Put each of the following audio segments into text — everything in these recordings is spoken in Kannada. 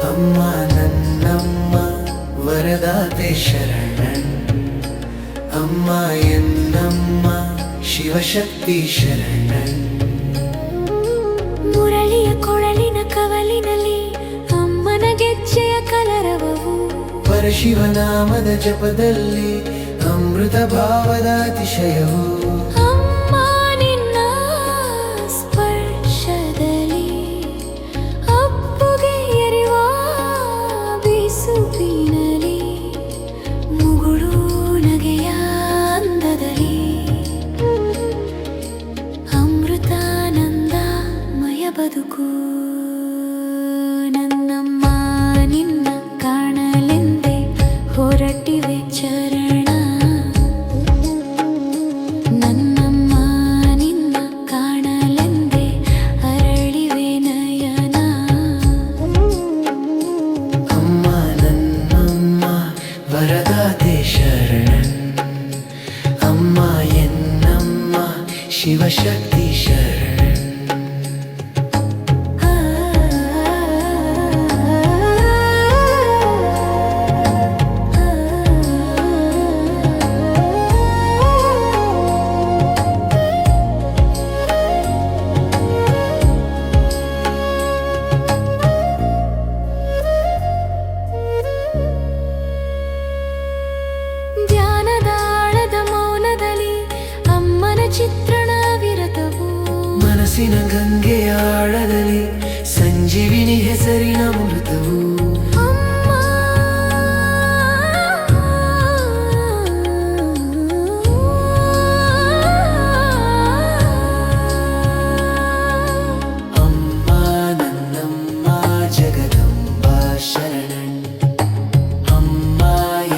ಅಮ್ಮ ನನ್ನಮ್ಮ ವರದಾತೆ ಶರಣನ್ ಅಮ್ಮ ಎನ್ನಮ್ಮ ಶಿವಶಕ್ತಿ ಶರಣನ್ ಮುರಳಿಯ ಕೊಳಲಿನ ಕವಲಿನಲ್ಲಿ ಅಮ್ಮನ ಗೆಜ್ಜೆಯ ಕಲರವವು ಪರಶಿವನಾಮದ ಜಪದಲ್ಲಿ ಅಮೃತ ಭಾವದ ಅತಿಶಯವು ಅಮ್ಮ ನಿನ್ನ ಸ್ಪರ್ಶದಲ್ಲಿ ಅಪ್ಪುಗೆ ಎರೆವ ಬಿಸುವಿನಲ್ಲಿ ಮುಗುಳು ನಗೆಯ ಅಂದದಲ್ಲಿ ಅಮೃತಾನಂದಮಯ ಬದುಕು ನನ್ನಮ್ಮ ನಿನ್ನ ಕಾಣಲೆಂದೇ ಹೊರಟಿವೆ ಚರಣ ನನ್ನಮ್ಮ ನಿನ್ನ ಕಾಣಲೆಂದೇ ಅರಳಿವೆ ನಯನ ಅಮ್ಮ ನನ್ನಮ್ಮ ವರದಾತೆ ಶರಣನ್ ಅಮ್ಮ ಎನ್ನಮ್ಮ ಶಿವಶಕ್ತಿ ಶರಣನ್ ಚಿತ್ರಣವಿರತವು ಮನಸ್ಸಿನ ಗಂಗೆಯ ಆಳದಲ್ಲಿ ಸಂಜೀವಿನಿ ಹೆಸರಿನ ಮೃತವು ಅಮ್ಮ ನನ್ನಮ್ಮ ಜಗದಂಬ ಶರಣನ್ ಅಮ್ಮ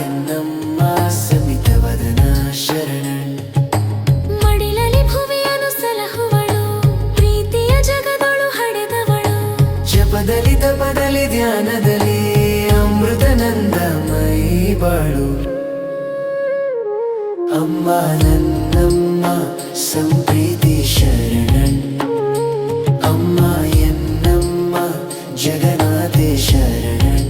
ಎನ್ನಮ್ಮ ಸಮಿತವದನ ಶರಣನ್ ಜಪದಲ್ಲಿ ತಪದಲ್ಲಿ ಧ್ಯಾನದಲ್ಲಿ ಅಮೃತನಂದಮಯಿ ಬಾಳು ಅಮ್ಮ ನನ್ನಮ್ಮ ಸಂಪ್ರೀತಿ ಶರಣನ್ ಅಮ್ಮ ಎನ್ನಮ್ಮ ಜಗನ್ನಾಥೆ ಶರಣನ್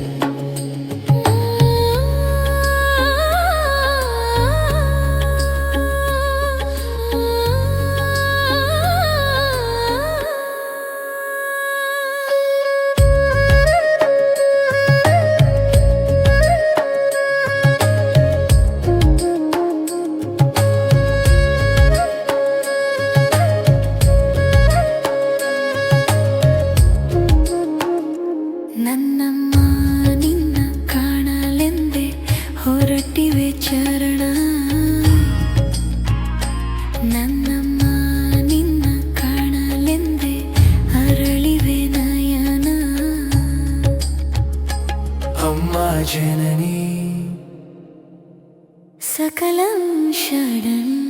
ನನ್ನಮ್ಮ ನಿನ್ನ ಕಾಣಲೆಂದೇ ಹೊರಟಿವೆ ಚರಣ ನನ್ನಮ್ಮ ನಿನ್ನ ಕಾಣಲೆಂದೇ ಅರಳಿವೆ ನಯನ ಅಮ್ಮ ಜನನಿ ಸಕಲಂ ಶರಣ್